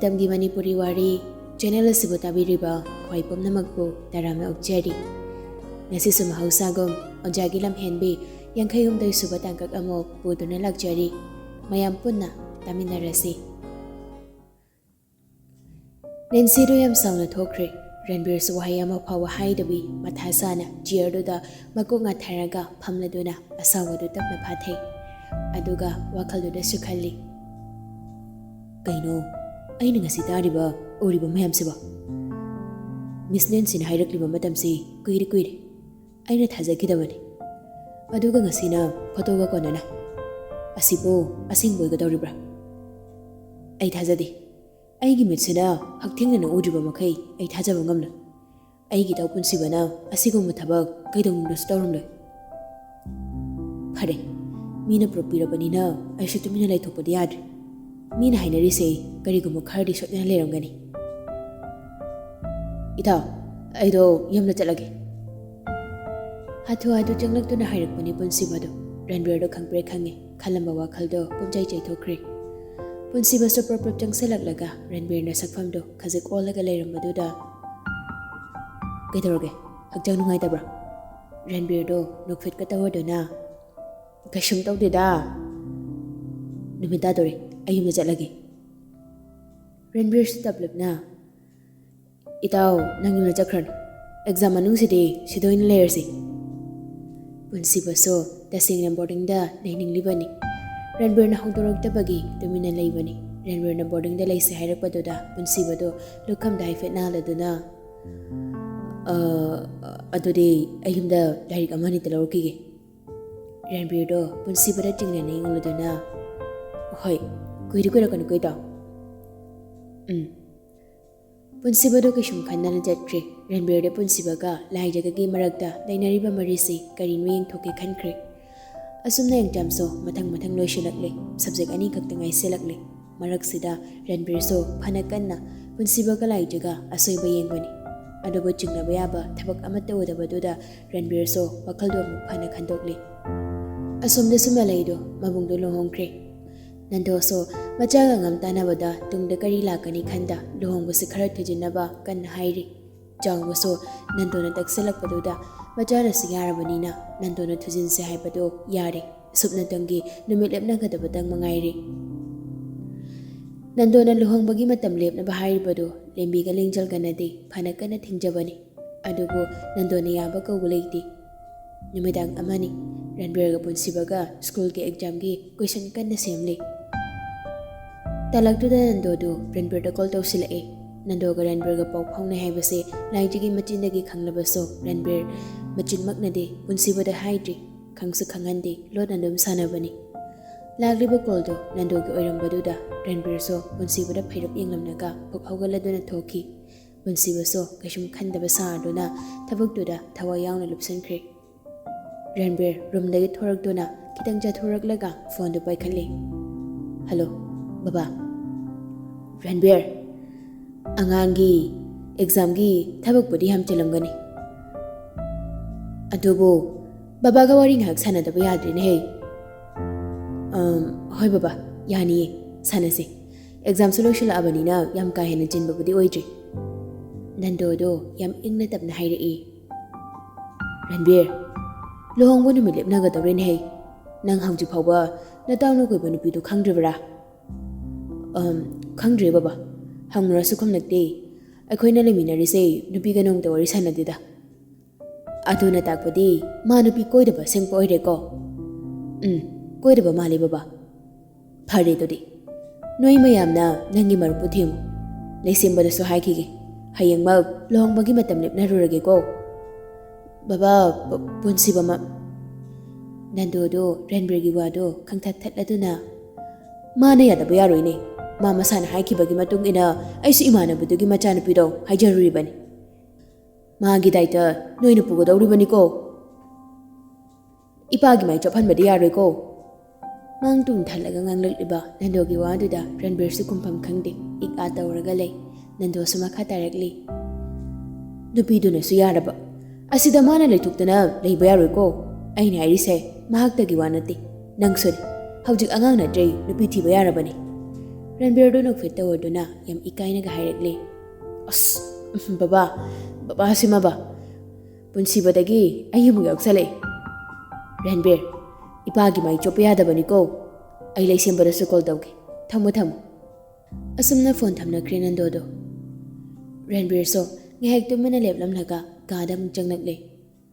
Matamgi Manipuri Wari channel asibu tabiriba khwai pumnamakpu tarama ukjari ngasi su mahausagum Ojagi Lamhenbi yankhayumdai suba tangkak amo puduna lakjari mayam punna taminarasi Nensiru yam sauna thokre Ranbir su wahai ama phawa haidabi mathasana jiarduda makunga tharaga phamladuna asawadu tapna phathei aduga wakhalduda sukhalli Kaino aina ngasi tariba oriba mayamsiba Miss Nancy hairakliba matamsi kuiri aina thajagidabani aduga ngasina photoga konana asibo asingboiga doribra ai thajadi aigi mitsina hakthingna udriba makai ai thajaba ngamna aigi taw punsibana asigum thabak kaidong restaurant phare mina propirabanina ai shutumina laithopadi yadri Mina hainari say kariguma khardi shotna lerangani Ita aido yamna chalage Hathu adu changlakduna hairakpani punsibado Ranbirdo khangpre khange khalamba wakhaldo pumjai chaithokre Punsiba so proper changselaglaga Ranbirna sakfamdo khajik olaga leiramaduda Kaidoroge hakjang nungai tabra Ranbirdo nokfit ka tawadona kashum tawdida Numita dore ayumna chalage Ranbir stablabna Itaw nangimna chakran exam anung sidi sidoin layersi Punsiba so tasing na boarding da naining libani Ranbir na hongdorog tabagi tumina laybani Ranbir na boarding da laysi hairakpado da Punsiba do lukam da haifet na aladuna adode ayumda dahirik amani talawakige Ranbir do Punsiba da tingna na inguladuna Hoi kuiri kan kuita Punsiba do kishum khanna jatri Ranbir de punsiba ga lai jaga gi marakta dainariba marisi karin wing thoke khankre asumna exam so mathang loisilakle subject ani khakta ngai selakle marak sida Ranbir so phana kanna punsiba ga lai jaga asoiba yengwani adobo chingna bayaba thabak amatta odabaduda Ranbir so wakhaldo phana khandokle asumna sumalaido mabungdo lohongkre Nando so majaga ngam tanabada tungda kari lakani khanda lohongbo se khara thujinaba kan hairi jangbo so nando na takselakpaduda majara siyarabanina nando na thujin se haibado yare subna tangi numit lepna gadabadang mangairi nando na lohongbagi matam lepna bahairibado lembi ga lengjal ganade phana kana thingjabani adugo nando na yaba kawuleiti numidang amani Ranbir ga punsibaga school ke exam gi question kanna semle Talagduda Nandodo Ranbir da call tawsilae Nando ga Ranbir ga pau phauna haibase laijigi machinagi khanglabaso Ranbir machin maknade punsiba da haidri khangsu khangande lod andum sanabani Lagliba call do Nando ga oirambaduda Ranbir so punsiba da phairap yenglamnaga phukhawgaladuna thoki punsiba so kashum khandaba saaduna thabakduda thawa yauna lupsankre Ranbir roomdagi thorakduna kitang jathoraklaga phone do paikhalle Hello Baba Ranbir Angangi exam gi thabak pudi ham chalamgani Adubo Baba ga wari ngak sana da bayadri ne hey Hoi Baba yani sanase exam solution abani na yam ka hena jinba budi oidri Nando do yam ingna tapna haire Ranbir Lohongbo numit lepna ga tawren hey nang hawji phawba natawna koiba nupi du khangdribra Khangdre baba hamra sukham nakte akoina leminari se nupi ga nong tawari sanadida aduna takpadi ma nupi koidaba sengpo oire ko koidaba mali baba phare todi noi mayamna nangi marupu thimu leisimbada so haikige hayengba lohongbagi matam lepna rurage ko Baba punsiba ma Nando do Ranbir gi wado khangthat thatladuna Mana yadaba yaroine Ma masana haikibagi matung ina aisu imanabudugi machanapido haijaruribani Magi daita noina pugodawribani ko Ipagi mai chophanbadi yaroi ko Mang tung thalaga nganglakliba Nando gi waduda Ranbir su kumpham khangde ik atawraga lei Nando su makha tarakli Nupiduna su yaraba Asida mana leituktana leiba yaroi ko aina harise mahakta gi wanati nangsuni hawjik angang na jay nupi thiba yarabani Ranbir do nokfit tawarduna yam ikaina ga hairakli. As baba simaba. Punsibadagi ayum yaksale. Ranbir ipagi mai chopya dabani ko. Ai laisembara su call tawge. Thamu. Asumna phone thamna krenando do. Ranbir so ngahek tumana leplamnaga gadam changnakle.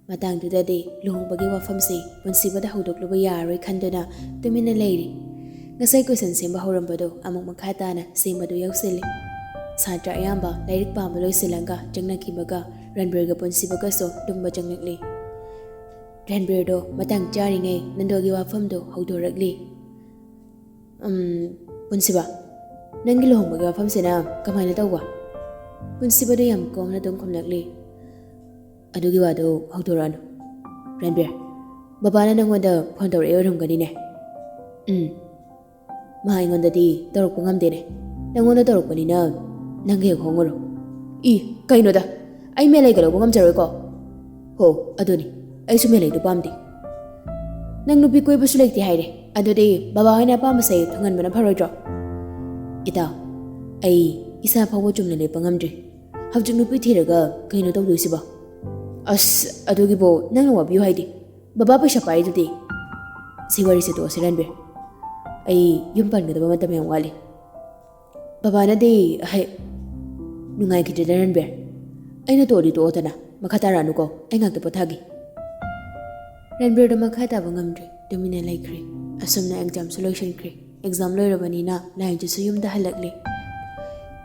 Matangdudadi luhongbagi wafamsi punsibada hudokluba yaroi khanduna tumina leiri. Ngasai question semba horambado amuk makhatana sembadu yausili. Satra ayamba lairik pamba loisilanga changnakibaga Ranbir ga punsibaga so tumba changnakle. Ranbir do matang charingai nandogi wafamdo haudorakli. Punsiba nangi luhongbagi wafamsina kamaina tawwa. Punsibado yam komna dum khomnakli. Adugi wado hautorano. Ranbir babana nangwanda phone tawre yorumgani ne. Ma ingondadi torokpa ngamdene. Nangwanda torokpanina nangi hongoro. Kaino da. Ai melai galo ngamjaroi ko. Ho, aduni. Ai su melai du pamdi. Nang nupi koi basu lekti haire. Adudi baba hoina pamba sai thangan bana pharoidro. Ita ai isa phawo chumna le pangamdri. Hawjung nupi thiraga kaino tawdusiba. As adugi bo nang wabiu haidi. Baba paisa pai dudi. Siwari se to Ranbir. Ai yumpan ga daba matam yang wali. Baba na de hai nungai ki de Ranbir. Ai na tori to otana makhatara nu ko ai ngak de pothagi. Ranbir do makhata bangamdri domina laikri. Asumna exam solution kri. Exam loirabani na lai ju suyum da halakli.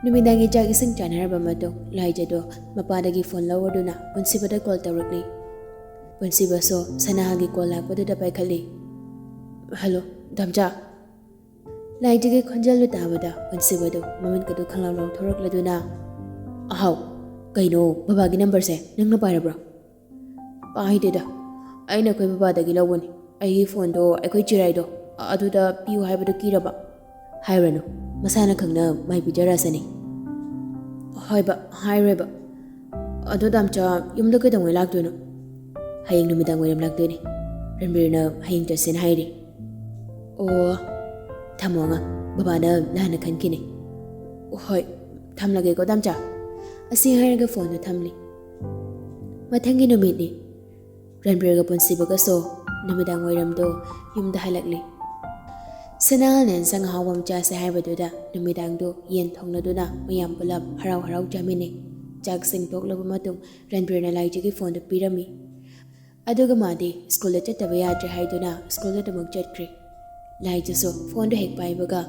Numidangi jag ising chanaraba mato lai jado mapadagi phone lawaduna punsibada call tawrakli. Punsiba so sanahagi call lakpadu da paikhali. Hello, damja. Lai jage khonjalu tabada punsibado mamin kadu khanglaw thorakladuna. Ahaw, kaino babagi number se nangna pairabra. Paideda. Aina koi babadagi lawani. Ai phone do aikoi chirai do aduda piu haibadu kiraba. Hairano. Masana khangna mai bijarasani. Hoiba haireba. Ado damcha yumda kadangwai lakdoino. Hayeng numidang wairam lakdoini. Ranbirna hayeng jasin hairi. Oh, thamonga babana lana khankini. Hoi, thamlage ko damcha. Asi hairaga phone do thamli. Mathangi numidni. Ranbirga punsibaga so numidang wairam do yumda halakli. Sanalnen sang hawam cha se haibaduda numidang do yen thongladuna mayam pulap harau jamini jak sing toklaba matung Ranbir na laijigi phone do pirami aduga madi school ta tabaya tre haiduna school da muk chatkri laiji so phone do hek paibaga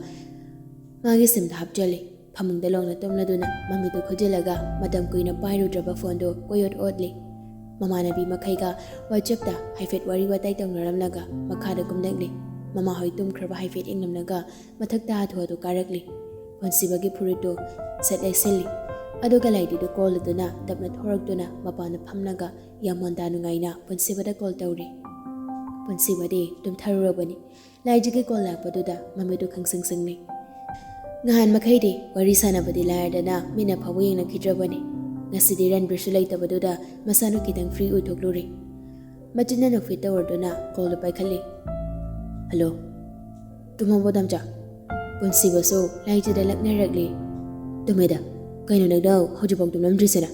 magi sim da hapjali phamung da longna tomladuna mami do khojilaga matam kuina pairu draba phone do koyot odli mamanabi makhaiga whatsapp da haifet wari watai tongnaramlaga makha da kumdangli Mama hoi tumkraba haifet inglamnaga mathakta hathua do karakli. Punsibagi purito set exili. Aduga laidi do call duna tapna thorakduna mapana phamnaga yamonda nungaina punsibada call tawri. Punsibadi tum tharurabani. Laijigi call lakpaduda mamidu khangsingni. Ngahan makhaidi wari sanabadi layardana mina phawu yengna khidrabani. Ngasidi Ranbir su laitabaduda masanu kitang free uthokluri. Machina no fit tawarduna call do paikhali. Hello, tumambo damcha. Punsiba so laijada laknaragli. Tumeda, kaino nagdaw hojibong tumlamdrisena.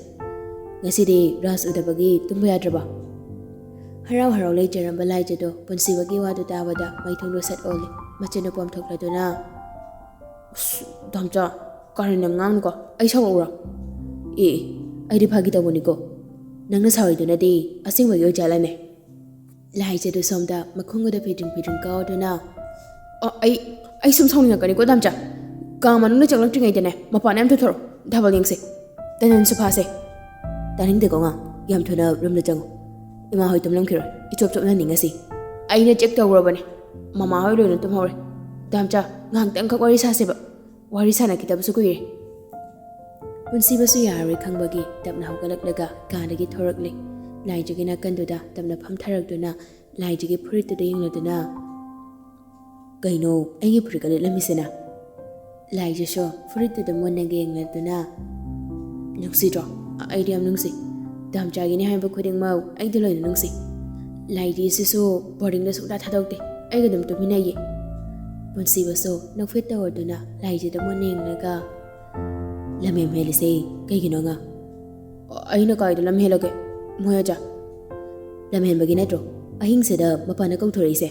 Ngasidi ras udabagi tumba yadraba. Harau laijaramba laijado punsibagi wadu tabada maithongdo sat oli. Machina pom thokladuna. Damcha, karina ngang ko ai sawura. Ai phagi tawoni ko. Nangna sawiduna di asingwa yo jalane. Laijadu somda makhunga da pidring kauduna. Ai sum sawninga kani ko damcha. Ka manungna changlaktingai dene mapana am thoro dhabal yengse. Tanan su phase. Taning de ko nga yam thona rumna chango. Ima hoi tumlam khira ichop chop na ningasi. Aina check tawrabane. Mama hoi loina tum hore. Damcha ngang tang khak wari saseba. Wari sana kitab su kuire. Punsiba su yari khangbagi tapna hawgalaklaga kanagi thorakli. Laijigi na kanduda tamna phamtharakduna laijigi phurituda yengladuna kaino aigi phurikale lamisena laiji so phurituda monage yengladuna nungsidro aidi am nungsi damchagi ni haiba khuding mau aidi loina nungsi laiji siso boarding da suda thadokte aiga dum tumina ye ꯄꯨꯟꯁꯤꯕꯁꯨ ꯅꯣꯛꯐꯦꯠ ꯇꯧꯔꯗꯨꯅ ꯂꯥꯏꯖꯗ ꯃꯨꯟꯅ ꯌꯦꯡꯂꯒ ꯂꯝꯍꯦꯟ ꯍꯦꯜꯂꯤꯁꯦ ꯀꯩꯒꯤꯅꯣ ꯉꯥ? ꯑꯩꯅ ꯀꯥꯏꯗ ꯂꯝ ꯍꯦꯜꯂꯒꯦ ꯃꯣꯏ ꯑꯣꯖꯥ? ꯂꯝꯍꯦꯟꯕꯒꯤ ꯅꯠꯇ꯭ꯔꯣ ꯑꯍꯤꯡꯁꯤꯗ ꯃꯄꯥꯟꯗ ꯀꯧꯊꯣꯔꯛꯏꯁꯦ?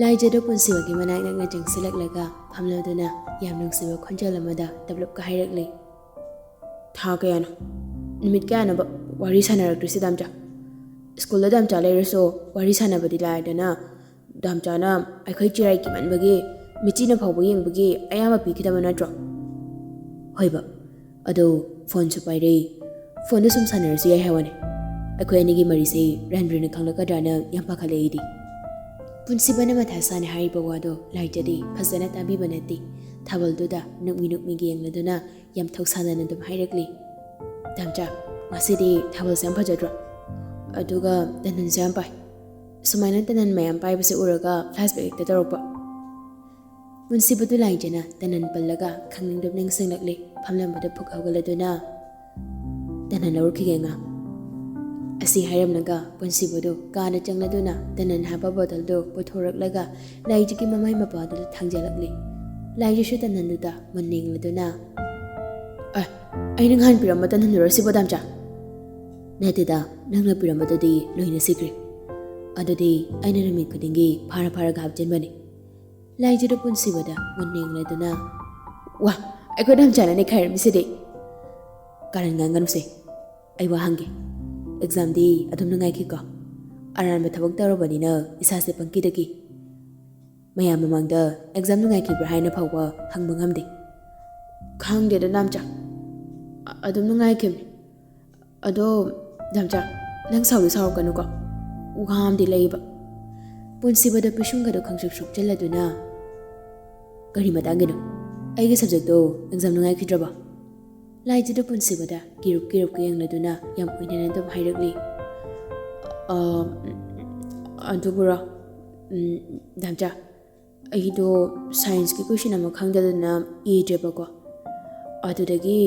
ꯂꯥꯏꯖꯗ ꯄꯨꯟꯁꯤꯕꯒꯤ ꯃꯅꯥꯛ ꯅꯛꯅ ꯆꯪꯁꯤꯜꯂꯛꯂꯒ ꯐꯝꯂꯗꯨꯅ ꯌꯥꯝ ꯅꯨꯡꯁꯤꯕ ꯈꯣꯟꯖꯦꯜ ꯑꯃꯗ ꯇꯞꯂꯞꯀ ꯍꯥꯏꯔꯛꯂꯤ. ꯊꯥ ꯀꯌꯥꯅꯣ ꯅꯨꯃꯤꯠ ꯀꯌꯥꯅꯣꯕ ꯋꯥꯔꯤ ꯁꯥꯟꯅꯔꯛꯇ꯭ꯔꯤꯁꯤ ꯗꯥꯝꯆꯥ? ꯁ꯭ꯀꯨꯜꯗ ꯗꯥꯝꯆꯥ ꯂꯩꯔꯁꯨ ꯋꯥꯔꯤ ꯁꯥꯟꯅꯕꯗꯤ ꯂꯥꯏꯔꯗꯅ ꯗꯥꯝꯆꯥꯅ ꯑꯩꯈꯣꯏ ꯆꯤꯔꯥꯏ ꯀꯤꯃꯟꯕꯒꯤ ꯃꯤꯆꯤꯅ ꯐꯥꯎꯕ ꯌꯦꯡꯕꯒꯤ ꯑꯌꯥꯝꯕ ꯄꯤꯈꯤꯗꯕ ꯅꯠꯇ꯭ꯔꯣ? ꯍꯣꯏꯕ ꯑꯗꯣ ꯐꯣꯟꯁꯨ ꯄꯥꯏꯔꯛꯏ, ꯐꯣꯟꯗ ꯁꯨꯝ ꯁꯥꯟꯅꯔꯁꯨ ꯌꯥꯏ ꯍꯥꯏꯋꯥꯅꯤ. ꯑꯩꯈꯣꯏ ꯑꯅꯤꯒꯤ ꯃꯔꯤꯁꯦ ꯔꯟꯕꯤꯔꯅ ꯈꯪꯂꯛꯀꯗ꯭ꯔꯥꯅ ꯌꯥꯝ ꯄꯥꯈꯠꯂꯛꯏꯗꯤ. ꯄꯨꯟꯁꯤꯕꯅ ꯃꯊꯥ ꯁꯥꯅ ꯍꯥꯏꯔꯤꯕ ꯋꯥꯗꯣ ꯂꯥꯏꯖꯗꯤ ꯐꯖꯅ ꯇꯥꯕꯤꯕ ꯅꯠꯇꯦ. ꯊꯥꯕꯜꯗꯨꯗ ꯅꯨꯛꯃꯤ ꯌꯦꯡꯂꯗꯨꯅ ꯌꯥꯝ ꯊꯧꯁꯥꯗꯅ ꯑꯗꯨꯝ ꯍꯥꯏꯔꯛꯂꯤ. ꯗꯥꯝꯆꯥ ꯉꯁꯤꯗꯤ ꯊꯥꯕꯜꯁꯦ ꯌꯥꯝ ꯐꯖꯗ꯭ꯔꯣ? ꯑꯗꯨꯒ ꯇꯅꯟꯁꯨ ꯌꯥꯝ ꯄꯥꯏ. ꯁꯨꯃꯥꯏꯅ ꯇꯅꯟ ꯃꯌꯥꯝ ꯄꯥꯏꯕꯁꯦ ꯎꯔꯒ ꯐ꯭ꯂꯥꯁꯕꯦꯛ ꯍꯦꯛꯇ ꯇꯧꯔꯛꯄ. ꯄꯨꯟꯁꯤꯕꯗꯨ ꯂꯥꯏꯖꯅ ꯇꯅꯟ ꯄꯜꯂꯒ ꯈꯪꯅꯤꯡꯗꯨꯝ ꯅꯤꯡꯁꯤꯡꯂꯛꯂꯤ. ꯐꯝꯂꯝꯕꯗ ꯐꯨꯛ ꯍꯧꯒꯠꯂꯗꯨꯅ ꯇꯅꯟ ꯂꯧꯔꯛꯈꯤꯒꯦ ꯉꯥ. ꯑꯁꯤ ꯍꯥꯏꯔꯝꯂꯒ ꯄꯨꯟꯁꯤꯕꯗꯨ ꯀꯥꯗ ꯆꯪꯂꯗꯨꯅ ꯇꯅꯟ ꯍꯥꯞꯄ ꯕꯣꯇꯜꯗꯨ ꯄꯨꯊꯣꯔꯛꯂꯒ ꯂꯥꯏꯖꯒꯤ ꯃꯃꯥꯏ ꯃꯄꯥꯗꯨꯗ ꯊꯥꯡꯖꯜꯂꯛꯂꯤ. ꯂꯥꯏꯖꯁꯨ ꯇꯅꯟꯗꯨꯗ ꯃꯨꯟꯅ ꯌꯦꯡꯂꯗꯨꯅ ꯑꯩꯅ ꯉꯍꯥꯟ ꯄꯤꯔꯝꯕ ꯇꯅꯟꯗꯨꯔꯣ ꯁꯤꯕꯣ ꯗꯥꯝꯆꯥ? ꯅꯠꯇꯦꯗ, ꯅꯪꯅ ꯄꯤꯔꯝꯕꯗꯨꯗꯤ ꯂꯣꯏꯅ ꯁꯤꯈ꯭ꯔꯦ. ꯑꯗꯨꯗꯤ ꯑꯩꯅ ꯅꯨꯃꯤꯠ ꯈꯨꯗꯤꯡꯒꯤ ꯐꯥꯔꯒ ꯍꯥꯞꯆꯤꯟꯕꯅꯤ. ꯂꯥꯏꯖꯗ ꯄꯨꯟꯁꯤꯕꯗ ꯃꯨꯟꯅ ꯌꯦꯡꯂꯗꯨꯅ ꯋꯥ ꯑꯩꯈꯣꯏ ꯗꯥꯝꯆꯥꯅꯅꯦ ꯈꯥꯏꯔꯝꯃꯤꯁꯤꯗꯤ. ꯀꯥꯔꯟ ꯉꯥꯡꯒꯅꯨꯁꯦ, ꯑꯩ ꯋꯥ ꯍꯪꯒꯦ. ꯑꯦꯛꯖꯥꯝꯗꯤ ꯑꯗꯨꯝ ꯅꯨꯡꯉꯥꯏꯈꯤꯀꯣ? ꯑꯔꯥꯟꯕ ꯊꯕꯛ ꯇꯧꯔꯕꯅꯤꯅ ꯏꯁꯥꯁꯦ ꯄꯪꯀꯤꯗꯒꯤ. ꯃꯌꯥꯝ ꯃꯃꯥꯡꯗ ꯑꯦꯛꯖꯥꯝ ꯅꯨꯡꯉꯥꯏꯈꯤꯕ꯭ꯔꯥ ꯍꯥꯏꯅ ꯐꯥꯎꯕ ꯍꯪꯕ ꯉꯝꯗꯦ. ꯈꯪꯗꯦꯗ ꯗꯥꯝꯆꯥ, ꯑꯗꯨꯝ ꯅꯨꯡꯉꯥꯏꯈꯤꯕꯅꯤ. ꯑꯗꯣ ꯗꯥꯝꯆꯥ ꯅꯪ ꯁꯥꯎꯔꯛꯀꯅꯨꯀꯣ, ꯋꯥ ꯑꯃꯗꯤ ꯂꯩꯕ. ꯄꯨꯟꯁꯤꯕꯗ ꯄꯤꯁꯨꯝꯒꯗꯣ ꯈꯪꯁꯨꯛ ꯁꯨꯛꯆꯜꯂꯗꯨꯅ ꯀꯔꯤ ꯃꯇꯥꯡꯒꯤꯅꯣ? ꯑꯩꯒꯤ ꯁꯕꯖꯦꯛꯇꯣ ꯑꯦꯛꯖꯥꯝ ꯅꯨꯡꯉꯥꯏꯈꯤꯗ꯭ꯔꯕ? ꯂꯥꯏꯖꯗ ꯄꯨꯟꯁꯤꯕꯗ ꯀꯤꯔꯨꯞꯀ ꯌꯦꯡꯂꯗꯨꯅ ꯌꯥꯝ ꯀꯨꯏꯅ ꯑꯗꯨꯝ ꯍꯥꯏꯔꯛꯂꯤ. ꯑꯗꯨꯕꯨꯔꯣ ꯗꯥꯝꯆꯥ, ꯑꯩꯗꯣ ꯁꯥꯏꯟꯁꯀꯤ ꯀꯣꯏꯁꯟ ꯑꯃ ꯈꯪꯗꯗꯅ ꯏꯗ꯭ꯔꯦꯕꯀꯣ. ꯑꯗꯨꯗꯒꯤ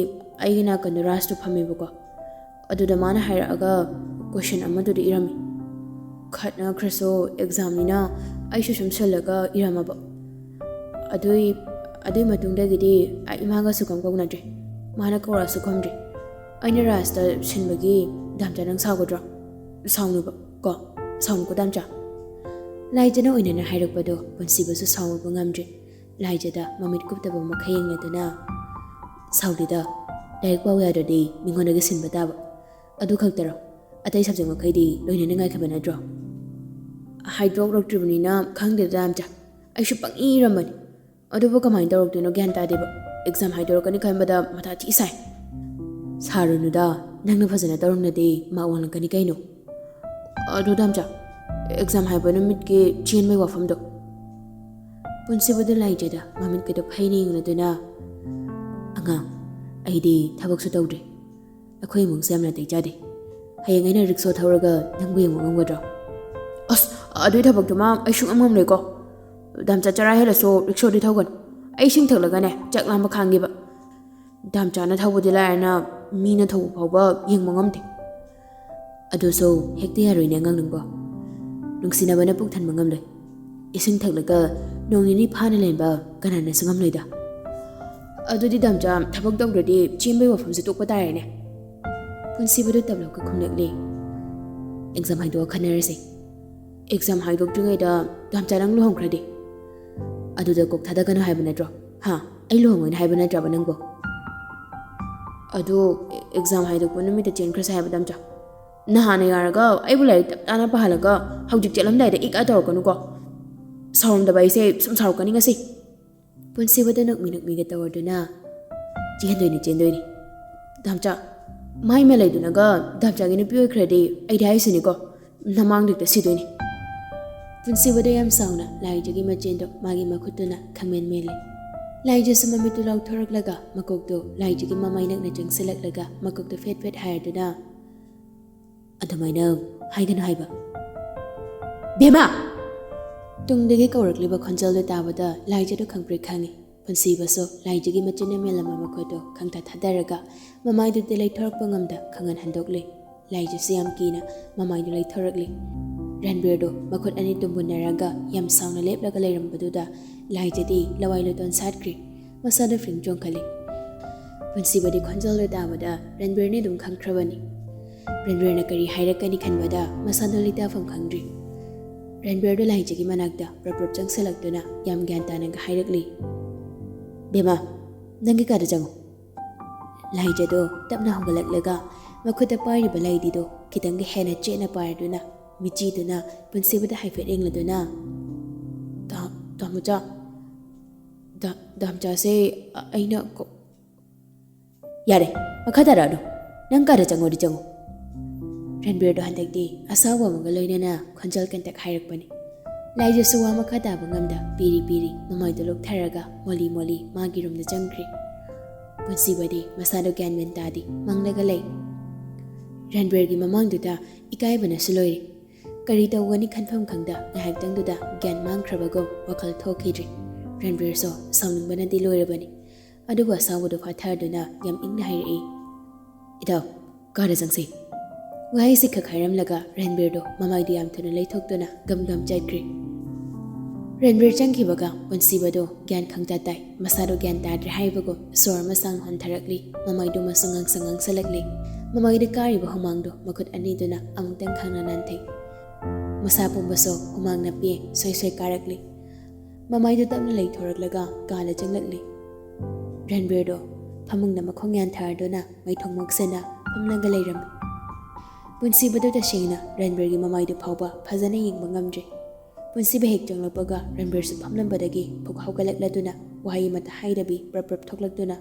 ꯑꯩꯒꯤ ꯅꯥꯀꯟꯗ ꯔꯥꯖꯇꯣ ꯐꯝꯃꯦꯕꯀꯣ. ꯑꯗꯨꯗ ꯃꯥꯅ ꯍꯥꯏꯔꯛꯑꯒ ꯀꯣꯏꯁꯟ ꯑꯃꯗꯨꯗ ꯏꯔꯝꯃꯤ. ꯈꯠꯅꯈ꯭ꯔꯁꯨ ꯑꯦꯛꯖꯥꯝꯅꯤꯅ ꯑꯩꯁꯨ ꯁꯨꯝ ꯁꯤꯜꯂꯒ ꯏꯔꯝꯃꯕ. ꯑꯗꯨꯏ ꯃꯇꯨꯡꯗꯒꯤꯗꯤ ꯑꯩ ꯏꯃꯥꯒꯁꯨ ꯀꯧꯅꯗ꯭ꯔꯦ. ꯃꯥꯅ ꯀꯧꯔꯛꯑꯁꯨ ꯈꯨꯝꯗ꯭ꯔꯦ. ꯑꯩꯅ ꯔꯥꯖꯇ ꯁꯤꯟꯕꯒꯤ ꯗꯥꯝꯆꯥ ꯅꯪ ꯁꯥꯎꯒꯗ꯭ꯔꯣ? ꯁꯥꯎꯅꯨꯀꯣ ꯗꯥꯝꯆꯥ. ꯂꯥꯏꯖꯅ ꯑꯣꯏꯅꯅ ꯍꯥꯏꯔꯛꯄꯗꯣ ꯄꯨꯟꯁꯤꯕꯁꯨ ꯁꯥꯎꯔꯨꯕ ꯉꯝꯗ꯭ꯔꯦ. ꯂꯥꯏꯖꯗ ꯃꯃꯤꯠ ꯀꯨꯞꯇꯕ ꯃꯈꯩ ꯌꯦꯡꯂꯗꯨꯅ ꯁꯥꯎꯗꯦꯗ, ꯂꯥꯏꯔꯤꯛ ꯄꯥꯎ ꯌꯥꯗ꯭ꯔꯗꯤ ꯃꯤꯉꯣꯟꯗꯒꯤ ꯁꯤꯟꯕ ꯇꯥꯕ. ꯑꯗꯨ ꯈꯛꯇꯔꯣ? ꯑꯇꯩ ꯁꯕꯖꯦꯛ ꯃꯈꯩꯗꯤ ꯂꯣꯏꯅ ꯅꯨꯡꯉꯥꯏꯈꯤꯕ ꯅꯠꯇ꯭ꯔꯣ? ꯍꯥꯏꯗꯣꯛꯂꯛꯇ꯭ꯔꯤꯕꯅꯤꯅ ꯈꯪꯗꯦꯗ ꯗꯥꯝꯆꯥ. ꯑꯩꯁꯨ ꯄꯪꯏ ꯏꯔꯝꯕꯅꯤ. ꯑꯗꯨꯕꯨ ꯀꯃꯥꯏꯅ ꯇꯧꯔꯛꯇꯣꯏꯅꯣ ꯒ꯭ꯌꯥꯟ ꯇꯥꯗꯦꯕ. ꯑꯦꯛꯖꯥꯝ ꯍꯥꯏꯗꯣꯔꯛꯀꯅꯤ ꯈꯟꯕꯗ ꯃꯊꯥ ꯊꯤ ꯁꯥꯏ. ꯁꯥꯔꯨꯅꯨꯗ, ꯅꯪꯅ ꯐꯖꯅ ꯇꯧꯔꯝꯂꯗꯤ ꯃꯥꯔꯛ ꯋꯥꯡꯂꯛꯀꯅꯤ ꯀꯩꯅꯣ. ꯑꯗꯨ ꯗꯥꯝꯆꯥ, ꯑꯦꯛꯖꯥꯝ ꯍꯥꯏꯕ ꯅꯨꯃꯤꯠꯀꯤ ꯆꯦꯟꯕꯒꯤ ꯋꯥꯐꯝꯗꯣ. ꯄꯨꯟꯁꯤꯕꯗ ꯂꯥꯏꯖꯗ ꯃꯃꯤꯠꯀꯗꯣ ꯐꯩꯅ ꯌꯦꯡꯂꯗꯨꯅ ꯑꯉꯥꯡ, ꯑꯩꯗꯤ ꯊꯕꯛꯁꯨ ꯇꯧꯗ꯭ꯔꯤ. ꯑꯩꯈꯣꯏ ꯏꯃꯨꯡꯁꯦ ꯌꯥꯝ ꯅꯥꯇꯩ ꯆꯥꯗꯦ. ꯍꯌꯦꯡ ꯑꯩꯅ ꯔꯤꯛꯁꯣ ꯊꯧꯔꯒ ꯅꯪꯕꯨ ꯌꯦꯡꯕ ꯉꯝꯒꯗ꯭ꯔꯣ? ꯑꯁ ꯑꯗꯨꯏ ꯊꯕꯛꯇꯨꯃ ꯑꯩ ꯁꯨꯡꯉꯝ ꯉꯝꯂꯣꯏꯀꯣ. ꯗꯥꯝꯆꯥ ꯆꯔꯥ ꯍꯦꯜꯂꯁꯨ ꯔꯤꯛꯁꯣꯗꯤ ꯊꯧꯒꯅꯤ. ꯑꯩ ꯏꯁꯤꯡ ꯊꯛꯂꯒꯅꯦ ꯆꯥꯛ ꯂꯥꯝꯕ ꯈꯥꯡꯒꯦꯕ. ꯗꯥꯝꯆꯥꯅ ꯊꯧꯕꯗꯤ ꯂꯥꯏꯔꯅ ꯃꯤꯅ ꯊꯧꯕ ꯐꯥꯎꯕ ꯌꯦꯡꯕ ꯉꯝꯗꯦ. ꯑꯗꯨꯁꯨ ꯍꯦꯛꯇ ꯌꯥꯔꯣꯏꯅꯦ ꯑꯉꯥꯡ ꯅꯪꯕꯣ. ꯅꯨꯡꯁꯤꯅꯕꯅ ꯄꯨꯛ ꯊꯟꯕ ꯉꯝꯂꯣꯏ. ꯏꯁꯤꯡ ꯊꯛꯂꯒ ꯅꯣꯡ ꯅꯤꯅꯤ ꯐꯥꯅ ꯂꯩꯕ ꯀꯅꯥꯅꯁꯨ ꯉꯝꯂꯣꯏꯗ. ꯑꯗꯨꯗꯤ ꯗꯥꯝꯆꯥ ꯊꯕꯛ ꯇꯧꯗ꯭ꯔꯗꯤ ꯆꯦꯟꯕꯒꯤ ꯋꯥꯐꯝꯁꯦ ꯇꯣꯛꯄ ꯇꯥꯔꯦꯅꯦ. ꯄꯨꯟꯁꯤꯕꯗꯨ ꯇꯞꯂꯞꯀ ꯈꯨꯝꯂꯛꯂꯤ. ꯑꯦꯛꯖꯥꯝ ꯍꯥꯏꯗꯣꯛꯑ ꯈꯟꯅꯔꯁꯤ. ꯑꯦꯛꯖꯥꯝ ꯍꯥꯏꯗꯣꯛꯇ꯭ꯔꯤꯉꯩꯗ ꯗꯥꯝꯆꯥ ꯅꯪ ꯂꯨꯍꯣꯡꯈ꯭ꯔꯗꯤ? ꯑꯗꯨꯗ ꯀꯣꯛ ꯊꯥꯗꯒꯅꯨ ꯍꯥꯏꯕ ꯅꯠꯇ꯭ꯔꯣ? ꯑꯩ ꯂꯨꯍꯣꯡꯉꯣꯏꯅ ꯍꯥꯏꯕ ꯅꯠꯇ꯭ꯔꯕ ꯅꯪꯕꯣ? ꯑꯗꯣ ꯑꯦꯛꯖꯥꯝ ꯍꯥꯏꯗꯣꯛꯄ ꯅꯨꯃꯤꯠꯇ ꯆꯦꯟꯈ꯭ꯔꯁꯦ ꯍꯥꯏꯕ ꯗꯥꯝꯆꯥ. ꯅꯍꯥꯟꯅ ꯌꯥꯔꯒ ꯑꯩꯕꯨ ꯂꯥꯏꯔꯤꯛ ꯇꯞ ꯇꯥꯅ ꯄꯥꯍꯜꯂꯒ ꯍꯧꯖꯤꯛ ꯆꯦꯜꯂꯝꯗꯥꯏꯗ ꯏꯀꯥ ꯇꯧꯔꯛꯀꯅꯨꯀꯣ. ꯁꯥꯎꯔꯝꯗꯕ ꯑꯩꯁꯦ ꯁꯨꯝ ꯁꯥꯎꯔꯛꯀꯅꯤ ꯉꯁꯤ. ꯄꯨꯟꯁꯤꯕꯗ ꯅꯨꯛꯃꯤꯒ ꯇꯧꯔꯗꯨꯅ ꯆꯦꯟꯗꯣꯏꯅꯤ. ꯗꯥꯝꯆꯥ, ꯃꯥꯏ ꯃ ꯂꯩꯗꯨꯅꯒ ꯗꯥꯝꯆꯥꯒꯤ ꯅꯨꯄꯤ ꯑꯣꯏꯈ꯭ꯔꯗꯤ ꯑꯩꯗꯤ ꯍꯥꯏꯁꯤꯅꯤꯀꯣ, ꯅꯃꯥꯡꯗ ꯍꯦꯛꯇ ꯁꯤꯗꯣꯏꯅꯤ. ꯄꯨꯟꯁꯤꯕꯗ ꯌꯥꯝ ꯁꯥꯎꯅ ꯂꯥꯏꯖꯒꯤ ꯃꯆꯦꯟꯗꯣ ꯃꯥꯒꯤ ꯃꯈꯨꯠꯇꯨꯅ ꯈꯪꯃꯦꯟ ꯃꯦꯜꯂꯤ. ꯂꯥꯏꯖꯁꯨ ꯃꯃꯤꯠꯇꯨ ꯂꯥꯎꯊꯣꯔꯛꯂꯒ ꯃꯀꯣꯛꯇꯨ ꯂꯥꯏꯖꯒꯤ ꯃꯃꯥꯏ ꯅꯛꯅ ꯆꯪꯁꯤꯜꯂꯛꯂꯒ ꯃꯀꯣꯛꯇꯨ ꯐꯦꯠ ꯐꯦꯠ ꯍꯥꯏꯔꯗꯨꯅ ꯑꯗꯨꯃꯥꯏꯅ ꯍꯥꯏꯒꯅꯨ ꯍꯥꯏꯕ. ꯕꯦꯃꯥ! ꯇꯨꯡꯗꯒꯤ ꯀꯧꯔꯛꯂꯤꯕ ꯈꯣꯟꯖꯦꯜꯗꯨ ꯇꯥꯕꯗ ꯂꯥꯏꯖꯗꯨ ꯈꯪꯄ꯭ꯔꯦꯛ ꯈꯪꯉꯤ. ꯄꯨꯟꯁꯤꯕꯁꯨ ꯂꯥꯏꯖꯒꯤ ꯃꯆꯤꯟꯅ ꯃꯦꯜꯂꯝꯕ ꯃꯈꯨꯠꯇꯨ ꯈꯪꯊꯥ ꯊꯥꯗꯔꯒ ꯃꯃꯥꯏꯗꯨꯗ ꯂꯩꯊꯣꯔꯛꯄ ꯉꯝꯗ ꯈꯪꯍꯟ ꯍꯟꯗꯣꯛꯂꯤ. ꯂꯥꯏꯖꯁꯨ ꯌꯥꯝ ꯀꯤꯅ ꯃꯃꯥꯏꯗꯨ ꯂꯩꯊꯣꯔꯛꯂꯤ. ꯔꯟꯕꯤꯔꯗꯣ ꯃꯈꯨꯠ ꯑꯅꯤ ꯇꯨꯝꯕꯨꯟꯅꯔꯒ ꯌꯥꯝ ꯁꯥꯡꯅ ꯂꯦꯞꯂꯒ ꯂꯩꯔꯝꯕꯗꯨꯗ ꯂꯥꯏꯖꯗꯤ ꯂꯋꯥꯏ ꯂꯨꯇꯣꯟ ꯁꯥꯠꯈ꯭ꯔꯦ, ꯃꯁꯥꯗ ꯐ꯭ꯔꯤꯡ ꯆꯣꯡꯈꯠꯂꯦ꯫ ꯄꯨꯟꯁꯤꯕꯗꯤ ꯈꯣꯟꯖꯦꯜꯗꯣ ꯇꯥꯕꯗ ꯔꯟꯕꯤꯔꯅꯤ ꯑꯗꯨꯝ ꯈꯪꯈ꯭ꯔꯕꯅꯤ꯫ ꯔꯟꯕꯤꯔꯅ ꯀꯔꯤ ꯍꯥꯏꯔꯛꯀꯅꯤ ꯈꯟꯕꯗ ꯃꯁꯥꯗꯣ ꯂꯩꯇꯥꯐꯝ ꯈꯪꯗ꯭ꯔꯤ꯫ ꯔꯟꯕꯤꯔꯗꯣ ꯂꯥꯏꯖꯒꯤ ꯃꯅꯥꯛꯇ ꯄ꯭ꯔꯞ ꯆꯪꯁꯤꯜꯂꯛꯇꯨꯅ ꯌꯥꯝ ꯒ꯭ꯌꯥꯟ ꯇꯥꯅꯒ ꯍꯥꯏꯔꯛꯂꯤ, ꯕꯦꯃꯥ, ꯅꯪꯒꯤ ꯀꯥꯗ ꯆꯪꯉꯨ꯫ ꯂꯥꯏꯖꯗꯣ ꯇꯞꯅ ꯍꯧꯒꯠꯂꯛꯂꯒ ꯃꯈꯨꯠꯇ ꯄꯥꯏꯔꯤꯕ ꯂꯩꯗꯤꯗꯣ ꯈꯤꯇꯪꯒ ꯍꯦꯟꯅ ꯆꯦꯠꯅ ꯄꯥꯏꯔꯗꯨꯅ ꯃꯤꯆꯤꯗꯨꯅ ꯄꯨꯟꯁꯤꯕꯗ ꯍꯥꯏꯐꯦꯠ ꯌꯦꯡꯂꯗꯨꯅ, ꯗꯥꯃꯨꯆꯥ, ꯗꯥꯝꯆꯥꯁꯦ ꯑꯩꯅ ꯌꯥꯔꯦ, ꯃꯈꯥ ꯇꯥꯔꯛꯑꯅꯨ, ꯅꯪ ꯀꯥꯗ ꯆꯪꯉꯣꯗꯤ ꯆꯪꯉꯨ꯫ ꯔꯟꯕꯤꯔꯗꯣ ꯍꯟꯗꯛꯇꯤ ꯑꯁꯥꯎꯕ ꯑꯃꯒ ꯂꯣꯏꯅꯅ ꯈꯣꯟꯖꯦꯜ ꯀꯟꯇꯛ ꯍꯥꯏꯔꯛꯄꯅꯤ꯫ ꯂꯥꯏꯖꯁꯨ ꯋꯥ ꯃꯈꯥ ꯇꯥꯕ ꯉꯝꯗ ꯄꯤꯔꯤ ꯃꯃꯥꯏꯗꯣ ꯂꯨꯞꯊꯔꯒ ꯃꯣꯂꯤ ꯃꯥꯒꯤ ꯔꯨꯝꯗ ꯆꯪꯈ꯭ꯔꯤ꯫ ꯄꯨꯟꯁꯤꯕꯗꯤ ꯃꯁꯥꯗꯣ ꯒ꯭ꯌꯥꯟ ꯃꯦꯟ ꯇꯥꯗꯦ, ꯃꯪꯂꯒ ꯂꯩ꯫ ꯔꯟꯕꯤꯔꯒꯤ ꯃꯃꯥꯡꯗꯨꯗ ꯏꯀꯥꯏꯕꯅꯁꯨ ꯂꯣꯏꯔꯦ꯫ ꯀꯔꯤ ꯇꯧꯒꯅꯤ ꯈꯟꯐꯝ ꯈꯪꯗ ꯉꯥꯏꯍꯥꯛꯇꯪꯗꯨꯗ ꯒ꯭ꯌꯥꯟ ꯃꯥꯡꯈ꯭ꯔꯕꯒꯨꯝ ꯋꯥꯈꯜ ꯊꯣꯛꯈꯤꯗ꯭ꯔꯤ꯫ ꯔꯟꯕꯤꯔꯁꯨ ꯁꯥꯎꯅꯤꯡꯕꯅꯗꯤ ꯂꯣꯏꯔꯕꯅꯤ꯫ ꯑꯗꯨꯕꯨ ꯑꯁꯥꯎꯕꯗꯣ ꯐꯥꯊꯗꯨꯅ ꯌꯥꯝ ꯏꯪꯅ ꯍꯥꯏꯔꯛꯏ, ꯏꯇꯥꯎ, ꯀꯥꯗ ꯆꯪꯁꯤ꯫ ꯋꯥꯍꯩꯁꯤ ꯈꯛ ꯍꯥꯏꯔꯝꯂꯒ ꯔꯟꯕꯤꯔꯗꯣ ꯃꯃꯥꯏꯗꯣ ꯌꯥꯝ ꯊꯨꯅ ꯂꯩꯊꯣꯛꯇꯨꯅ ꯒꯝ ꯆꯠꯈ꯭ꯔꯤ꯫ ꯔꯟꯕꯤꯔ ꯆꯪꯈꯤꯕꯒ ꯄꯨꯟꯁꯤꯕꯗꯣ ꯒ꯭ꯌꯥꯟ ꯈꯪꯇꯥ ꯇꯥꯏ, ꯃꯁꯥꯗꯣ ꯒ꯭ꯌꯥꯟ ꯇꯥꯗ꯭ꯔꯦ ꯍꯥꯏꯕꯒꯨꯝ ꯁꯣꯔ ꯃꯁꯥꯡ ꯍꯣꯟꯊꯔꯛꯂꯤ, ꯃꯃꯥꯏꯗꯣ ꯃꯁꯨ ꯉꯥꯡꯁꯜꯂꯛꯂꯤ꯫ ꯃꯃꯥꯏꯗ ꯀꯥꯔꯤꯕ ꯍꯨꯃꯥꯡꯗꯣ ꯃꯈꯨꯠ ꯑꯅꯤꯗꯨꯅ ꯑꯃꯨꯛꯇꯪ ꯈꯪꯅ ꯅꯥꯟꯊꯩ꯫ ꯃꯁꯥ ꯄꯨꯝꯕꯁꯨ ꯍꯨꯃꯥꯡꯅ ꯄꯦ ꯁꯣꯏ ꯀꯥꯔꯛꯂꯤ꯫ ꯃꯃꯥꯏꯗꯣ ꯇꯞꯅ ꯂꯩꯊꯣꯔꯛꯂꯒ ꯀꯥꯗ ꯆꯪꯂꯛꯂꯤ꯫ ꯔꯟꯕꯤꯔꯗꯣ ꯐꯃꯨꯡꯗ ꯃꯈꯣꯡ ꯌꯥꯟꯊꯔꯗꯨꯅ ꯃꯩꯊꯣꯡ ꯃꯣꯛꯁꯟꯅ ꯐꯝꯂꯒ ꯂꯩꯔꯝꯃꯤ꯫ ꯄꯨꯟꯁꯤꯕꯗꯨ ꯇꯁꯦꯡꯅ ꯔꯟꯕꯤꯔꯒꯤ ꯃꯃꯥꯏꯗꯨ ꯐꯥꯎꯕ ꯐꯖꯅ ꯌꯦꯡꯕ ꯉꯝꯗ꯭ꯔꯤ꯫ ꯄꯨꯟꯁꯤꯕ ꯍꯦꯛ ꯆꯪꯂꯛꯄꯒ ꯔꯟꯕꯤꯔꯁꯨ ꯐꯝꯂꯝꯕꯗꯒꯤ ꯐꯨꯛ ꯍꯧꯒꯠꯂꯛꯂꯗꯨꯅ ꯋꯥꯍꯩ ꯑꯃꯠꯇ ꯍꯥꯏꯗꯕꯤ ꯄ꯭ꯔꯞ ꯊꯣꯛꯂꯛꯇꯨꯅ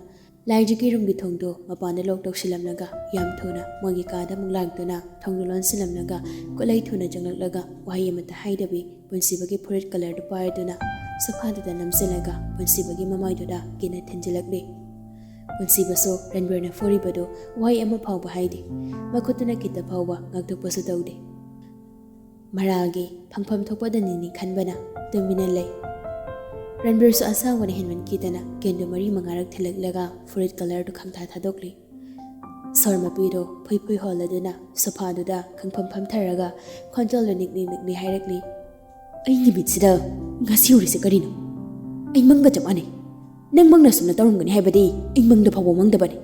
ꯂꯥꯏꯖꯒꯤ ꯔꯨꯝꯒꯤ ꯊꯣꯡꯗꯣ ꯃꯄꯥꯟꯗ ꯂꯣꯛ ꯇꯧꯁꯤꯜꯂꯝꯂꯒ ꯌꯥꯝ ꯊꯨꯅ ꯃꯣꯏꯒꯤ ꯀꯥꯗ ꯑꯃꯨꯛ ꯂꯥꯛꯇꯨꯅ ꯊꯣꯡꯗꯣ ꯂꯣꯟꯁꯤꯜꯂꯝꯂꯒ ꯈꯨꯠꯂꯩ ꯊꯨꯅ ꯆꯪꯂꯛꯂꯒ ꯋꯥꯍꯩ ꯑꯃꯠꯇ ꯍꯥꯏꯗꯕꯤ ꯄꯨꯟꯁꯤꯕꯒꯤ ꯐꯨꯔꯤꯠ ꯀꯂꯔꯗꯨ ꯄꯥꯏꯗꯨꯅ ꯁꯣꯐꯥꯗꯨꯗ ꯅꯝꯁꯤꯜꯂꯒ ꯄꯨꯟꯁꯤꯕꯒꯤ ꯃꯃꯥꯏꯗꯨꯗ ꯀꯤꯟꯅ ꯊꯤꯟꯖꯤꯜꯂꯛꯂꯤ꯫ ꯄꯨꯟꯁꯤꯕꯁꯨ ꯔꯟꯕꯤꯔꯅ ꯐꯨꯔꯤꯕꯗꯨ ꯋꯥꯍꯩ ꯑꯃ ꯐꯥꯎꯕ ꯍꯥꯏꯗꯦ, ꯃꯈꯨꯠꯇꯨꯅ ꯈꯤꯇ ꯐꯥꯎꯕ ꯉꯥꯛꯊꯣꯛꯄꯁꯨ ꯇꯧꯗꯦ꯫ ꯃꯔꯥꯜꯒꯤ ꯐꯪꯐꯝ ꯊꯣꯛꯄꯗꯅꯤꯅꯤ ꯈꯟꯕꯅ ꯇꯨꯃꯤꯟꯅ ꯂꯩ꯫ ꯔꯟꯕꯤꯔꯁꯨ ꯑꯁꯥꯎꯕꯅ ꯍꯦꯟꯃꯟꯈꯤꯗꯅ ꯀꯤꯟꯗꯨ 3-4ꯔꯛ ꯊꯤꯜꯂꯛꯂꯒ ꯐꯨꯔꯤꯠ ꯀꯂꯔꯗꯨ ꯈꯪꯊꯥ ꯊꯥꯗꯣꯛꯂꯤ꯫ ꯁꯣꯔ ꯃꯄꯤꯗꯣ ꯐꯨꯏ ꯍꯣꯜꯂꯗꯨꯅ ꯁꯣꯐꯥꯗꯨꯗ ꯈꯪꯐꯝ ꯐꯝꯊꯔꯒ ꯈꯣꯟꯖꯦꯜꯗꯨ ꯅꯤꯛꯂꯤ ꯍꯥꯏꯔꯛꯂꯤ, ꯑꯩꯒꯤ ꯃꯤꯠꯁꯤꯗ ꯉꯁꯤ ꯎꯔꯤꯁꯦ ꯀꯔꯤꯅꯣ? ꯑꯩ ꯃꯪꯒ ꯆꯞ ꯃꯥꯟꯅꯩ꯫ ꯅꯪ ꯃꯪꯅ ꯁꯨꯝꯅ ꯇꯧꯔꯝꯒꯅꯤ ꯍꯥꯏꯕꯗꯤ ꯑꯩ ꯃꯪꯗ ꯐꯥꯎꯕ ꯃꯪꯗꯕꯅꯤ꯫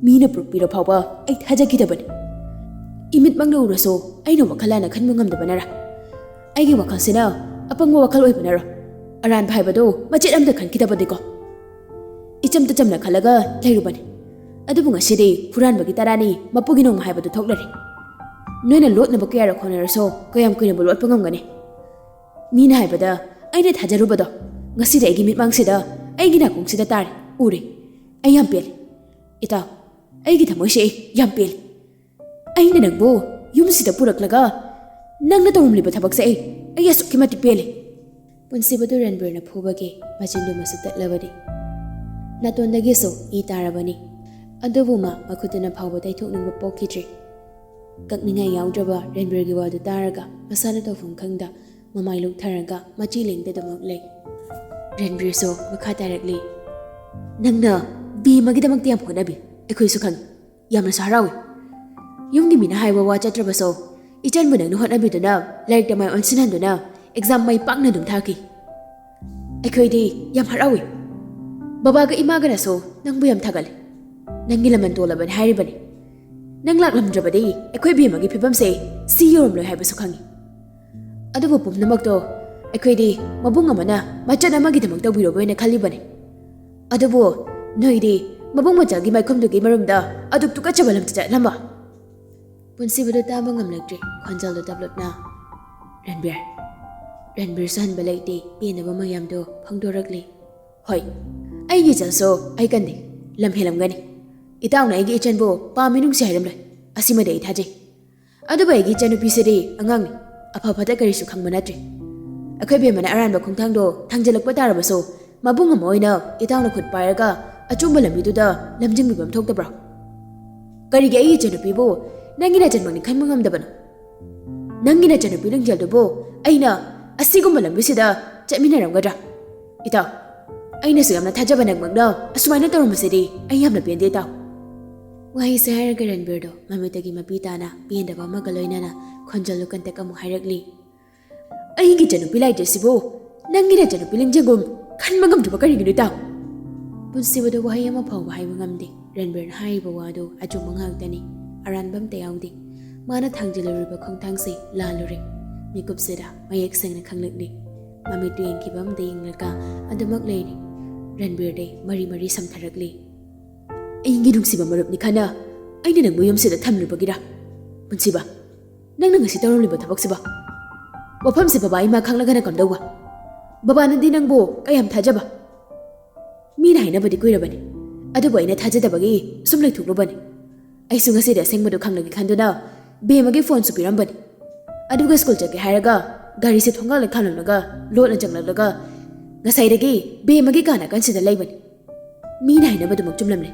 ꯃꯤꯅ ꯄ꯭ꯔꯨꯐ ꯄꯤꯔ ꯐꯥꯎꯕ ꯑꯩ ꯊꯥꯖꯈꯤꯗꯕꯅꯤ꯫ ꯏꯃꯤꯠꯃꯛꯅ ꯎꯔꯁꯨ ꯑꯩꯅ ꯋꯥꯈꯜ ꯂꯥꯟꯅ ꯈꯟꯕ ꯉꯝꯗꯕꯅꯔ? ꯑꯩꯒꯤ ꯋꯥꯈꯜꯁꯤꯅ ꯑꯄꯪꯕ ꯋꯥꯈꯜ ꯑꯣꯏꯕꯅꯔ? ꯑꯔꯥꯟꯕ ꯍꯥꯏꯕꯗꯨ ꯃꯆꯦꯠ ꯑꯃꯇ ꯈꯟꯈꯤꯗꯕꯗꯤꯀꯣ? ꯏꯆꯝꯇ ꯆꯝꯅ ꯈꯜꯂꯒ ꯂꯩꯔꯨꯕꯅꯤ꯫ ꯑꯗꯨꯕꯨ ꯉꯁꯤꯗꯤ ꯍꯨꯔꯥꯟꯕꯒꯤ ꯇꯔꯥꯅꯤ ꯃꯄꯨꯒꯤ ꯅꯣꯡꯃ ꯍꯥꯏꯕꯗꯨ ꯊꯣꯛꯂꯔꯤ꯫ ꯅꯣꯏꯅ ꯂꯣꯠꯅꯕ ꯀꯌꯥꯔꯛ ꯍꯣꯠꯅꯔꯁꯨ ꯀꯌꯥꯝ ꯀꯨꯏꯅꯕꯨ ꯂꯣꯠꯄ ꯉꯝꯒꯅꯤ? ꯃꯤꯅ ꯍꯥꯏꯕꯗ ꯑꯩꯅ ꯊꯥꯖꯔꯨꯕꯗꯣ ꯉꯁꯤꯗꯤ ꯑꯩꯒꯤ ꯃꯤꯠꯃꯥꯡꯁꯤꯗ ꯑꯩꯒꯤ ꯅꯥꯀꯣꯡꯁꯤꯗ ꯇꯥꯔꯦ, ꯎꯔꯦ꯫ ꯑꯩ ꯌꯥꯝ ꯄꯦꯜꯂꯤ ꯏꯇꯥꯎ, ꯑꯩꯒꯤ ꯊꯃꯣꯏꯁꯦ ꯌꯥꯝ ꯄꯦꯜꯂꯤ꯫ ꯑꯩꯅ ꯅꯪꯕꯨ ꯌꯨꯝꯁꯤꯗ ꯄꯨꯔꯛꯂꯒ ꯅꯪꯅ ꯇꯧꯔꯝꯂꯤꯕ ꯊꯕꯛꯁꯦ ꯑꯩ ꯑꯁꯨꯛꯀꯤ ꯃꯇꯤꯛ ꯄꯦꯜꯂꯤ꯫ ꯄꯨꯟꯁꯤꯕꯗꯨ ꯔꯟꯕꯤꯔꯅ ꯐꯨꯕꯒꯤ ꯃꯆꯤꯟꯗꯨꯃꯁꯨ ꯇꯠꯂꯕꯅꯤ, ꯅꯥꯇꯣꯟꯗꯒꯤꯁꯨ ꯏ ꯇꯥꯔꯕꯅꯤ꯫ ꯑꯗꯨꯕꯨ ꯃꯈꯨꯠꯇꯨꯅ ꯐꯥꯎꯕ ꯇꯩꯊꯣꯛꯅꯤꯡꯕ ꯄꯣꯛꯈꯤꯗ꯭ꯔꯤ꯫ ꯀꯛꯅꯤꯡꯉꯥꯏ ꯌꯥꯎꯗ꯭ꯔꯕ ꯔꯟꯕꯤꯔꯒꯤ ꯋꯥꯗꯨ ꯇꯥꯔꯒ ꯃꯁꯥꯅ ꯇꯧꯐꯝ ꯈꯪꯗ ꯃꯃꯥꯏ ꯂꯨꯛꯊꯔꯒ ꯃꯆꯤ ꯂꯦꯡꯗꯗꯃꯛ ꯂꯩ꯫ ꯔꯟꯕꯤꯔꯁꯨ ꯃꯈꯥ ꯇꯥꯔꯛꯂꯤ, ꯅꯪꯅ ꯕꯦꯃꯒꯤꯗꯃꯛꯇ ꯌꯥꯝ ꯍꯣꯠꯅꯕꯤ, ꯑꯩꯈꯣꯏꯁꯨ ꯈꯪꯉꯤ, ꯌꯥꯝꯅꯁꯨ ꯍꯔꯥꯎꯏ꯫ ꯌꯨꯝꯒꯤ ꯃꯤꯅ ꯍꯥꯏꯕ ꯋꯥ ꯆꯠꯇ꯭ꯔꯕꯁꯨ ꯏꯆꯟꯕꯨ ꯅꯪꯅ ꯍꯣꯠꯅꯕꯤꯗꯨꯅ ꯂꯥꯏꯔꯤꯛꯇ ꯃꯥꯏ ꯑꯣꯟꯁꯤꯟꯍꯟꯗꯨꯅ ꯑꯦꯛꯖꯥꯝ ꯃꯥꯏ ꯄꯥꯛꯅ ꯑꯗꯨꯝ ꯊꯥꯈꯤ꯫ ꯑꯩꯈꯣꯏꯗꯤ ꯌꯥꯝ ꯍꯔꯥꯎꯏ꯫ ꯕꯕꯥꯒ ꯏꯃꯥꯒꯅꯁꯨ ꯅꯪꯕꯨ ꯌꯥꯝ ꯊꯥꯒꯠꯂꯤ꯫ ꯅꯪꯒꯤ ꯂꯃꯟ ꯇꯣꯜꯂꯕꯅꯤ ꯍꯥꯏꯔꯤꯕꯅꯤ꯫ ꯅꯪ ꯂꯥꯛꯂꯝꯗ꯭ꯔꯕꯗꯤ ꯑꯩꯈꯣꯏ ꯕꯦꯃꯒꯤ ꯐꯤꯕꯝꯁꯦ ꯁꯤ ꯌꯧꯔꯝꯂꯣꯏ ꯍꯥꯏꯕꯁꯨ ꯈꯪꯉꯤ꯫ ꯑꯗꯨꯕꯨ ꯄꯨꯝꯅꯃꯛꯇꯣ ꯑꯩꯈꯣꯏꯗꯤ ꯃꯕꯨꯡ ꯑꯃꯅ ꯃꯆꯠ ꯑꯃꯒꯤꯗꯃꯛ ꯇꯧꯕꯤꯔꯕꯣꯏꯅ ꯈꯜꯂꯤꯕꯅꯤ꯫ ꯑꯗꯨꯕꯨ ꯅꯣꯏꯗꯤ ꯃꯕꯨꯡ ꯃꯆꯜꯒꯤ ꯃꯥꯏꯈꯨꯝꯗꯨꯒꯤ ꯃꯔꯨꯝꯗ ꯑꯗꯨꯛ ꯇꯨꯀꯠꯆꯕ ꯂꯝꯆꯠ ꯆꯠꯂꯝꯕ꯫ ꯄꯨꯟꯁꯤꯕꯗꯨ ꯇꯥꯕ ꯉꯝꯂꯛꯇ꯭ꯔꯤ, ꯈꯣꯟꯖꯦꯜꯗꯨ ꯇꯞꯂꯞꯅ, ꯔꯟꯕꯤꯔꯁꯨ ꯍꯟꯕ ꯂꯩꯇꯦ, ꯄꯦꯟꯗꯕ ꯃꯌꯥꯝꯗꯣ ꯐꯣꯡꯗꯣꯔꯛꯂꯤ꯫ ꯍꯣꯏ, ꯑꯩꯒꯤ ꯏꯆꯜꯁꯨ ꯑꯩ ꯀꯟꯗꯦ, ꯂꯝ ꯍꯦꯜꯂꯝꯒꯅꯤ꯫ ꯏꯇꯥꯎꯅ ꯑꯩꯒꯤ ꯏꯆꯟꯕꯨ ꯄꯥꯝꯃꯤ ꯅꯨꯡꯁꯤ ꯍꯥꯏꯔꯝꯂꯣꯏ, ꯑꯁꯤꯃꯗꯤ ꯑꯩ ꯊꯥꯖꯩ꯫ ꯑꯗꯨꯕꯨ ꯑꯩꯒꯤ ꯏꯆꯟꯅꯨꯄꯤꯁꯤꯗꯤ ꯑꯉꯥꯡꯅꯤ, ꯑꯐ ꯐꯠꯇ ꯀꯔꯤꯁꯨ ꯈꯪꯕ ꯅꯠꯇ꯭ꯔꯤ꯫ ꯑꯩꯈꯣꯏ ꯕꯦꯃꯅ ꯑꯔꯥꯟꯕ ꯈꯣꯡꯊꯥꯡꯗꯣ ꯊꯥꯡꯖꯤꯜꯂꯛꯄ ꯇꯥꯔꯕꯁꯨ ꯃꯕꯨꯡ ꯑꯃ ꯑꯣꯏꯅ ꯏꯇꯥꯎꯅ ꯈꯨꯠ ꯄꯥꯏꯔꯒ ꯑꯆꯨꯝꯕ ꯂꯝꯕꯤꯗꯨꯗ ꯂꯝꯖꯤꯡꯕꯤꯕꯝ ꯊꯣꯛꯇꯕ꯭ꯔꯣ? ꯀꯔꯤꯒꯤ ꯑꯩꯒꯤ ꯏꯆꯟꯅꯨꯄꯤꯕꯨ ꯅꯪꯒꯤ ꯅꯆꯟꯃꯛꯅꯤ ꯈꯟꯕ ꯉꯝꯗꯕꯅꯣ? ꯅꯪꯒꯤ ꯅꯆꯟꯅꯨꯄꯤ ꯂꯤꯡꯖꯦꯜꯗꯨꯕꯨ ꯑꯩꯅ ꯑꯁꯤꯒꯨꯝꯕ ꯂꯝꯕꯤꯁꯤꯗ ꯆꯠꯃꯤꯟꯅꯔꯝꯒꯗ꯭ꯔꯥ? ꯏꯇꯥꯎ, ꯑꯩꯅꯁꯨ ꯌꯥꯝꯅ ꯊꯥꯖꯕ ꯅꯪꯃꯛꯅ ꯑꯁꯨꯃꯥꯏꯅ ꯇꯧꯔꯝꯕꯁꯤꯗꯤ ꯑꯩ ꯌꯥꯝꯅ ꯄꯦꯟꯗꯦ ꯏꯇꯥꯎ꯫ Wahai se hairaga Ranbirdo mamitagi mapitana piendaba amaga loinana khonjalu kantak amu hairakli. Aigi janupi laitasibo nangina janupi lingjagum khanmagam duba kariginu taw. Punsibado wahai ama phawba haiba ngamde. Ranbirna haiba wado ajuma ngagtani aranbam tayawdi. Mana thangjilaruriba khongthangse lalure. Mikupsida mayek sengna khanglakli. Mamitu yengkibam de yenglaka adumak leiri. Ranbirde mari samtharakli. Aigi nungsiba marup ni khana aina nangbu yumsida thamlibagira. Punsiba nang ngasi tawroliba thabak siba. Wafam si baba ima khanglagana kamdawa. Baba nandi nangbo kayam thajaba. Mina hainabadi kuirabani. Adubu aina thajadabagi sumlai thuklubani. Aisu ngasida sengmadu khanglagi khanduna bemagi phone su pirambani. Aduga school chake hairaga gari se thongal khanlanaga lotna janglalaga ngasaidagi bemagi kana kansida laibani. Mina hainabadu makchumlamne.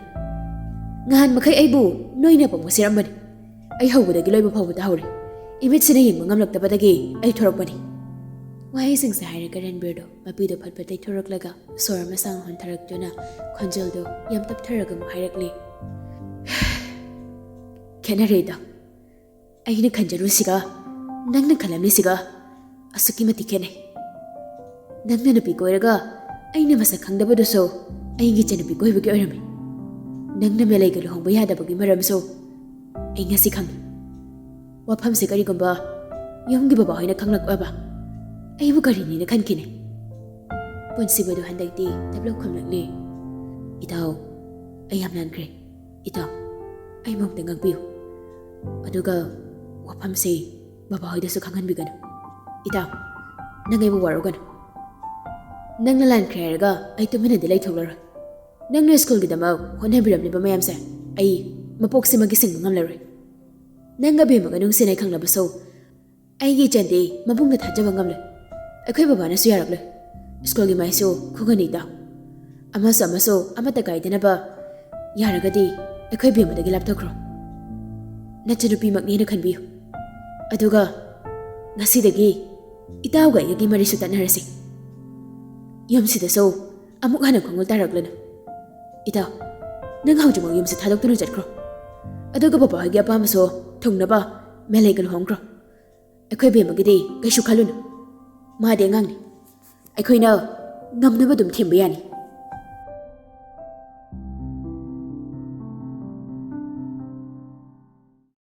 Ngahan makai aibu noina pangmasirambani. Ai hawbadagi loiba phawbada hawri. Image sina yengba ngamlaktabadagi ai thorakpani. Wahai sing sa hairaga Ranbirdo mapido phatpatai thoraklaga sora masang hontharakjuna khonjaldo yam taptharaga mu hairakli. Kenareda aina khanjarusiga nangna khalamnisiga asuki mati khene. Nangna nupi koiraga aina masa khangdabadu so aigi chenupi koibagi oirami. Nangna melaiga luhongba yadabagi maramso ai ngasi khang. Wafam se karigumba yomgi baba hoina khanglakaba aibu karini na khankine. Punsibadu handakti tablok khamlakli. Itaw ai yam nankre. Itaw ai mokta ngakbiu. Aduga wafam se baba hoidasu khanghanbiganu. Itaw nangaibu waruganu. Nangna lankre haraga ai tuminadi laithoklaroi. Nangna school gidama honhabiramniba mayamse ai mapoksimagi singba ngamlaroi. Nanga bemaga nungsinai khanglabaso aigi chande mabungna thajaba ngamle. Akhoi babana su yarakle. School gi maiso khugani da. Amaso amata gaidena ba yaragadi akhoi bemadagi lapthokro. Nachanupi makni na khanbiyu. Aduga ngasidagi itawga yagi marisu tanarasi. Yumsida so amuk hana khongol taraklana. Itaw nang haujuma yumsi thadoktuno jatkro. Aduga baba hagi apamaso thungnaba melaigal hongkro. Akhoi bemagidi kaisu khaluna. Maade ngang ni. Akhoi na ngamnaba dum thimba yani.